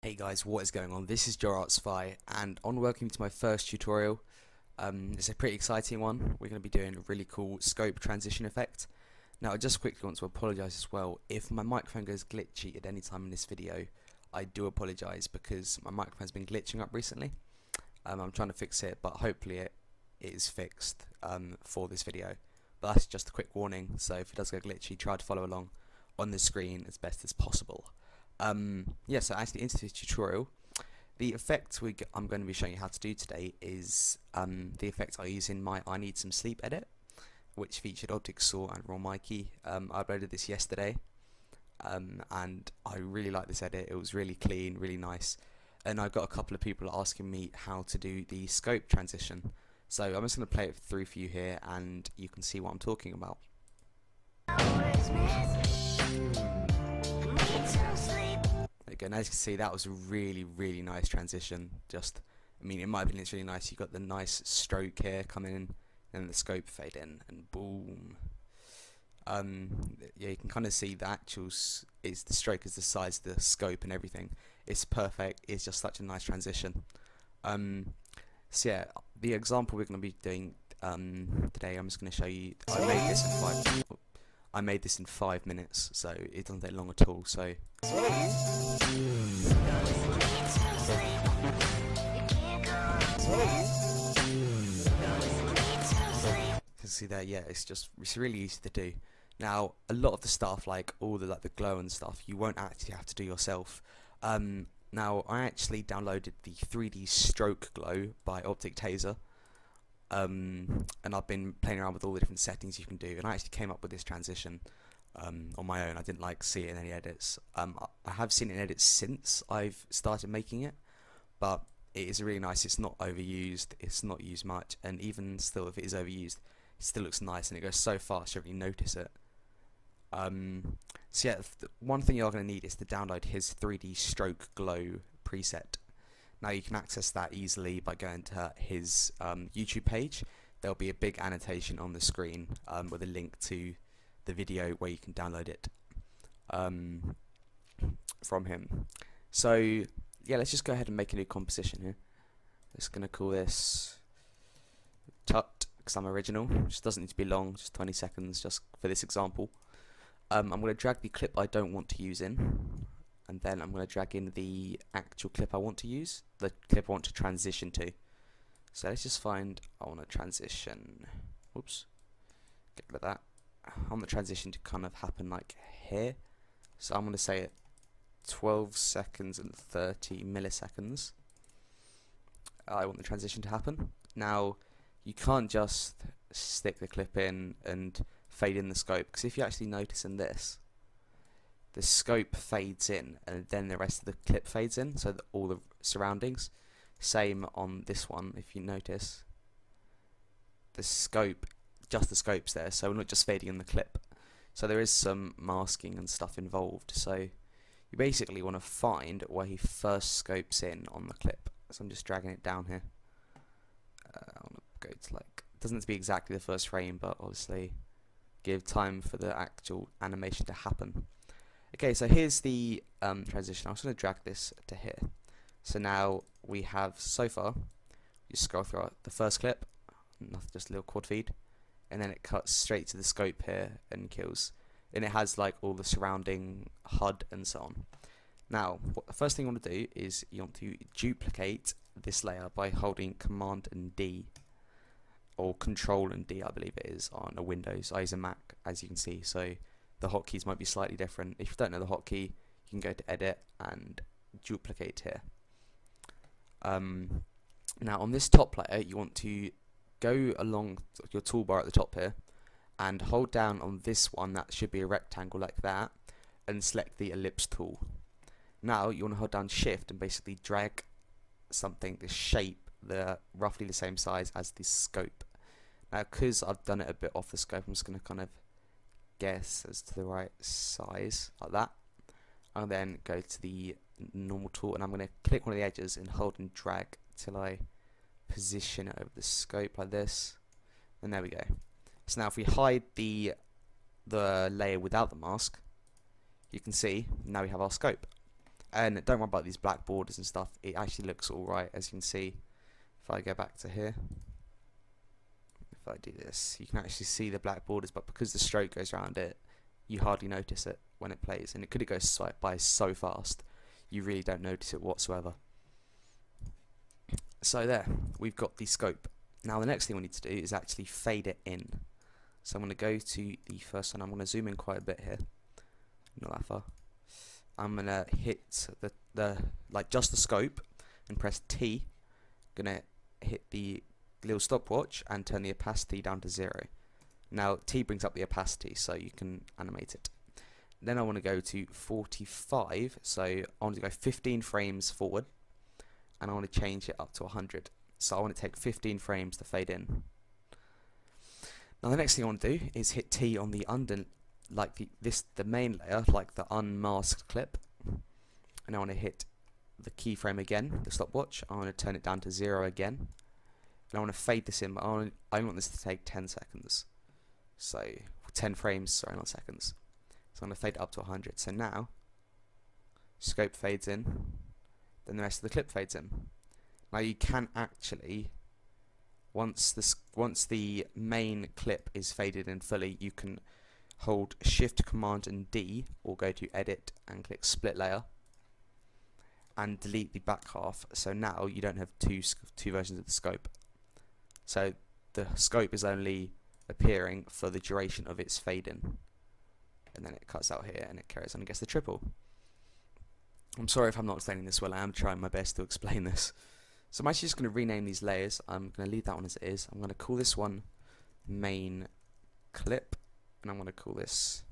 Hey guys, what is going on? This is ImArtsify, and on welcome to my first tutorial. It's a pretty exciting one. We're going to be doing a really cool scope transition effect. Now, I just quickly want to apologise as well. If my microphone goes glitchy at any time in this video, I do apologise because my microphone's been glitching up recently. I'm trying to fix it, but hopefully it is fixed for this video. But that's just a quick warning, so if it does go glitchy, try to follow along on the screen as best as possible. Yeah, so actually into this tutorial, the effect I'm going to be showing you how to do today is the effect I use in my I Need Some Sleep edit, which featured Optic Saw and Raw Mikey. I uploaded this yesterday, and I really like this edit. It was really clean, really nice, and I've got a couple of people asking me how to do the scope transition. So I'm just going to play it through for you here, and you can see what I'm talking about. There you go. As you can see, that was a really nice transition. I mean, in my opinion, it's really nice. You got the nice stroke here coming in, and the scope fade in, and boom. Yeah, you can kind of see the the stroke is the size of the scope and everything. It's perfect. It's just such a nice transition. So yeah, the example we're going to be doing today, I'm just going to show you. I made this in 5 minutes, so it doesn't take long at all. So. See there, yeah, it's really easy to do. Now, a lot of the stuff, like all the glow and stuff, you won't actually have to do yourself. Now, I actually downloaded the 3D stroke glow by Optic Taser, and I've been playing around with all the different settings you can do, and I actually came up with this transition on my own. I didn't see it in any edits. I have seen it in edits since I've started making it, but it is really nice. It's not overused, it's not used much, and even still, if it is overused, it still looks nice, and it goes so fast you don't really notice it. So yeah, one thing you're going to need is to download his 3D stroke glow preset. Now you can access that easily by going to his YouTube page. There'll be a big annotation on the screen with a link to the video where you can download it from him. So yeah, let's just go ahead and make a new composition here. Just going to call this Tut, because I'm original. Just doesn't need to be long, just 20 seconds just for this example. I'm going to drag the clip I don't want to use in, and then I'm going to drag in the actual clip I want to use, the clip I want to transition to. So let's just find, I want to transition, whoops, get rid of that. I want the transition to kind of happen like here. So I'm going to say it 12 seconds and 30 milliseconds. I want the transition to happen. Now, you can't just stick the clip in and fade in the scope, because if you actually notice in this, the scope fades in and then the rest of the clip fades in, so that all the surroundings. Same on this one, if you notice, the scope, just the scope's there, so we're not just fading in the clip. So there is some masking and stuff involved, so you basically want to find where he first scopes in on the clip. So I'm just dragging it down here. I want to go to it doesn't have to be exactly the first frame, but obviously give time for the actual animation to happen. Okay, so here's the transition. I'm just going to drag this to here. So now we have, so far, you scroll through the first clip, nothing, just a little quad feed, and then it cuts straight to the scope here and kills. And it has all the surrounding HUD and so on. Now, the first thing you want to do is you want to duplicate this layer by holding Command and D, or Control and D, I believe it is, on a Windows. I use a Mac, as you can see, so the hotkeys might be slightly different. If you don't know the hotkey, you can go to Edit and Duplicate here. Now on this top layer, you want to go along your toolbar at the top here and hold down on this one, that should be a rectangle like that, and select the ellipse tool. Now you want to hold down Shift and basically drag something, this shape, roughly the same size as the scope. Now, because I've done it a bit off the scope, I'm just going to kind of guess as to the right size, like that. I'll then go to the normal tool, and I'm going to click one of the edges and hold and drag till I position it over the scope like this, and there we go. So now if we hide the layer without the mask, you can see now we have our scope. And don't worry about these black borders and stuff, it actually looks alright, as you can see. If I go back to here, if I do this, you can actually see the black borders, but because the stroke goes around it, you hardly notice it when it plays, and it goes by so fast, you really don't notice it whatsoever. So there, we've got the scope. Now the next thing we need to do is actually fade it in. So I'm going to go to the first one. I'm going to zoom in quite a bit here, not that far. I'm going to hit like just the scope and press T. Going to hit the little stopwatch and turn the opacity down to 0. Now T brings up the opacity so you can animate it. Then I want to go to 45, so I want to go 15 frames forward, and I want to change it up to 100. So I want to take 15 frames to fade in. Now the next thing I want to do is hit T on the the main layer, like the unmasked clip, and I want to hit the keyframe again, the stopwatch. I want to turn it down to 0 again, and I want to fade this in, but I want this to take 10 seconds. So 10 frames, sorry, not seconds. So I'm going to fade it up to 100. So now, scope fades in, then the rest of the clip fades in. Now you can actually, once the main clip is faded in fully, you can hold Shift, Command and D, or go to Edit and click Split Layer, and delete the back half. So now you don't have two versions of the scope. So the scope is only appearing for the duration of its fade in, and then it cuts out here and it carries on and gets the triple. I'm sorry if I'm not explaining this well, I am trying my best to explain this. So I'm actually just going to rename these layers. I'm going to leave that one as it is. I'm going to call this one main clip, and I'm going to call this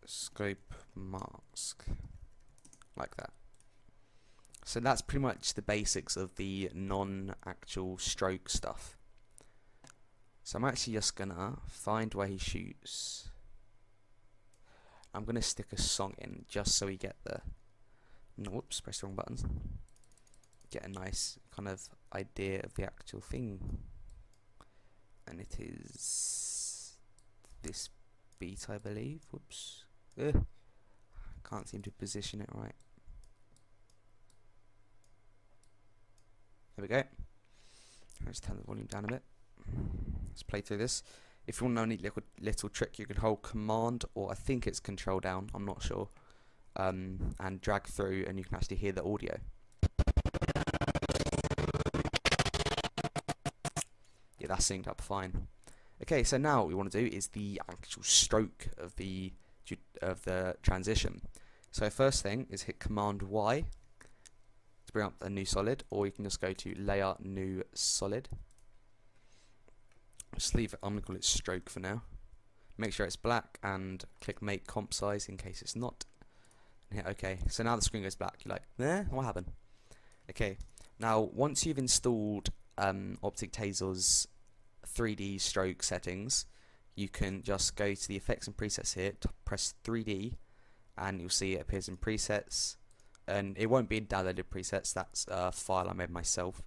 scope mask, like that. So that's pretty much the basics of the non-actual stroke stuff. So I'm actually just gonna find where he shoots. I'm gonna stick a song in just so we get the whoops, press the wrong buttons. Get a nice kind of idea of the actual thing. And it is this beat, I believe. Whoops. Can't seem to position it right. There we go. Let's turn the volume down a bit. Let's play through this. If you want to know a neat little trick, you can hold Command, or I think it's Control down, I'm not sure, and drag through, and you can actually hear the audio. Yeah, that's synced up fine. Okay, so now what we want to do is the actual stroke of the transition. So first thing is hit Command Y to bring up a new solid, or you can just go to Layer, New Solid. Just leave it, I'm going to call it stroke for now. Make sure it's black and click Make Comp Size in case it's not. And hit OK. So now the screen goes black. You're like, what happened? Okay, now once you've installed Optic Taser's 3D stroke settings, you can just go to the Effects and Presets here, press 3D, and you'll see it appears in Presets. And it won't be in downloaded presets, that's a file I made myself.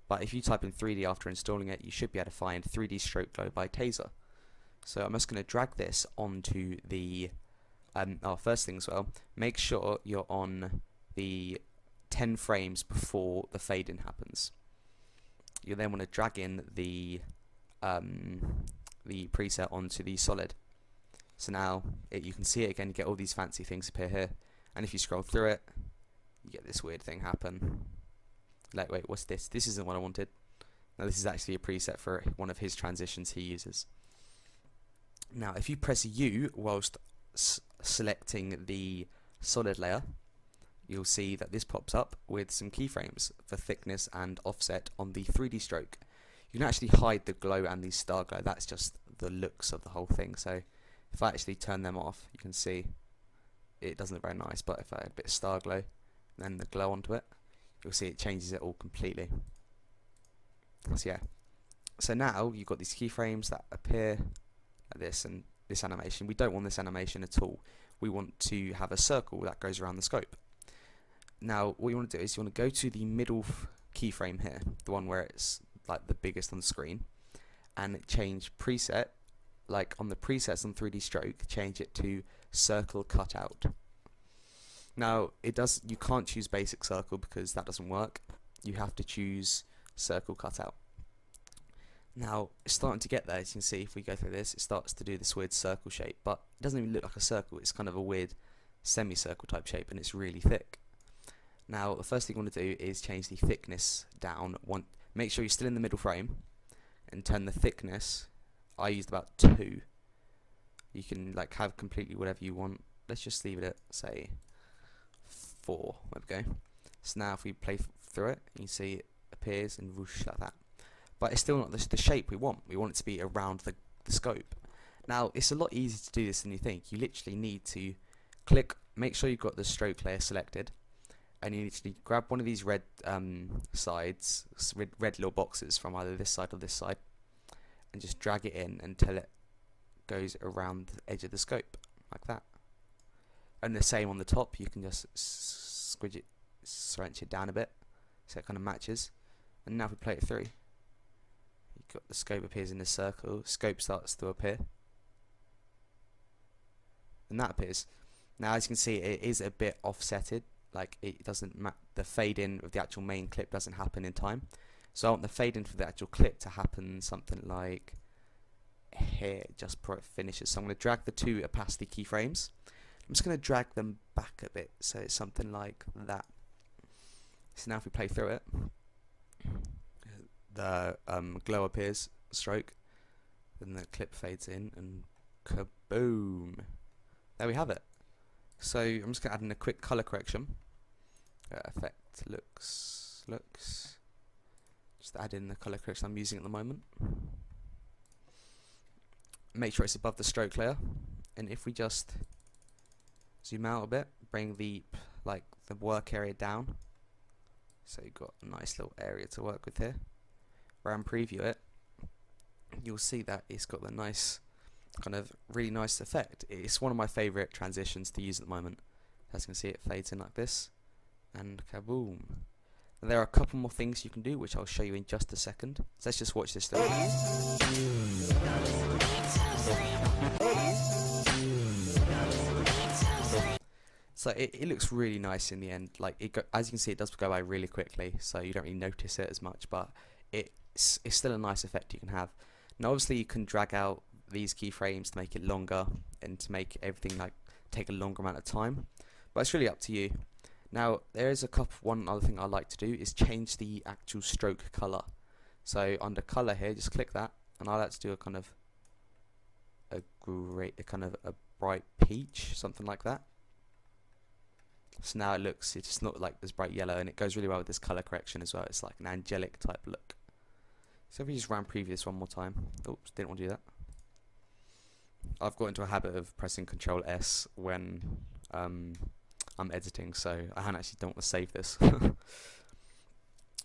But if you type in 3D after installing it, you should be able to find 3D Stroke Glow by Taser. So I'm just going to drag this onto the first thing as well. Make sure you're on the 10 frames before the fade in happens. You then want to drag in the preset onto the solid. So now you can see it again. You get all these fancy things appear here, and if you scroll through it, you get this weird thing happen. Like, wait, what's this? This isn't what I wanted. Now this is actually a preset for one of his transitions he uses. Now if you press U whilst selecting the solid layer, you'll see that this pops up with some keyframes for thickness and offset on the 3D stroke. You can actually hide the glow and the star glow. That's just the looks of the whole thing. So if I actually turn them off, you can see it doesn't look very nice, but if I add a bit of star glow and then the glow onto it, you'll see it changes it all completely. So yeah, so now you've got these keyframes that appear like this, and this animation. We don't want this animation at all. We want to have a circle that goes around the scope. Now what you want to do is you want to go to the middle keyframe here, the one where it's like the biggest on the screen, and change preset, like on the presets on 3D stroke, change it to circle cutout. Now you can't choose basic circle because that doesn't work. You have to choose circle cutout. Now it's starting to get there. As you can see, if we go through this, it starts to do this weird circle shape, but it doesn't even look like a circle. It's kind of a weird semicircle type shape, and it's really thick. Now the first thing you want to do is change the thickness down. Make sure you're still in the middle frame, and turn the thickness. I used about 2. You can like have completely whatever you want. Let's just leave it at say 4. There we go. So now if we play through it, you see it appears and whoosh like that. But it's still not the shape we want. We want it to be around the scope. Now it's a lot easier to do this than you think. You literally need to click, make sure you've got the stroke layer selected, and you need to grab one of these red sides, red little boxes from either this side or this side, and just drag it in until it goes around the edge of the scope, like that. And the same on the top, you can just squidge it, wrench it down a bit, so it kind of matches. And now if we play it through, you've got the scope appears in the circle, scope starts to appear, and that appears. Now as you can see, it is a bit offsetted, like it doesn't the fade in of the actual main clip doesn't happen in time. So I want the fade in for the actual clip to happen something like here, just before it finishes. So I'm going to drag the 2 opacity keyframes. I'm just going to drag them back a bit, so it's something like that. So now if we play through it, the glow appears, stroke, then the clip fades in, and kaboom! There we have it. So I'm just going to add in a quick color correction. Effect looks. Just add in the color correction I'm using at the moment. Make sure it's above the stroke layer, and if we just zoom out a bit, bring the work area down, so you've got a nice little area to work with here. Round preview it, you'll see that it's got the nice kind of really nice effect. It's one of my favorite transitions to use at the moment. As you can see, it fades in like this, and kaboom. There are a couple more things you can do, which I'll show you in just a second. So let's just watch this through. So it looks really nice in the end. Like as you can see, it does go by really quickly, so you don't really notice it as much. But it's still a nice effect you can have. Now, obviously, you can drag out these keyframes to make it longer and to make everything take a longer amount of time. But it's really up to you. Now there is one other thing I like to do is change the actual stroke color. So under color here, just click that, and I like to do a kind of a bright peach, something like that. So now it's just not like this bright yellow, and it goes really well with this color correction as well. It's like an angelic type look. So if we just preview this one more time. Oops, didn't want to do that. I've got into a habit of pressing Control S when I'm editing, so I actually don't want to save this.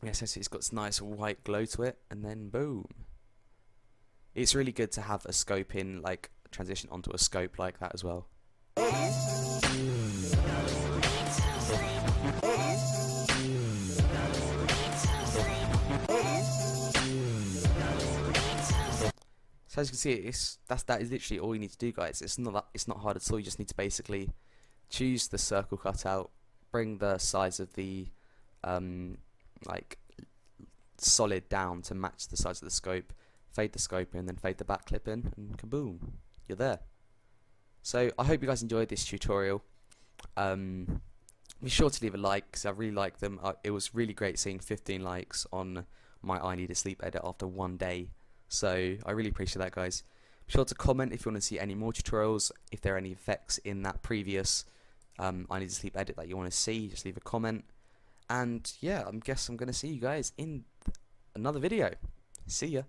Yes, it's got this nice white glow to it, and then boom. It's really good to have a scope in, like transition onto a scope like that as well. So as you can see, that is literally all you need to do, guys. It's not hard at all. You just need to basically choose the circle cutout, bring the size of the solid down to match the size of the scope, fade the scope in, then fade the back clip in, and kaboom, you're there. So I hope you guys enjoyed this tutorial. Be sure to leave a like, because I really like them. It was really great seeing 15 likes on my I Need a Sleep edit after 1 day. So I really appreciate that, guys. Be sure to comment if you want to see any more tutorials. If there are any effects in that previous I Need to Sleep edit that you want to see, just leave a comment. And yeah, I guess I'm going to see you guys in another video. See ya.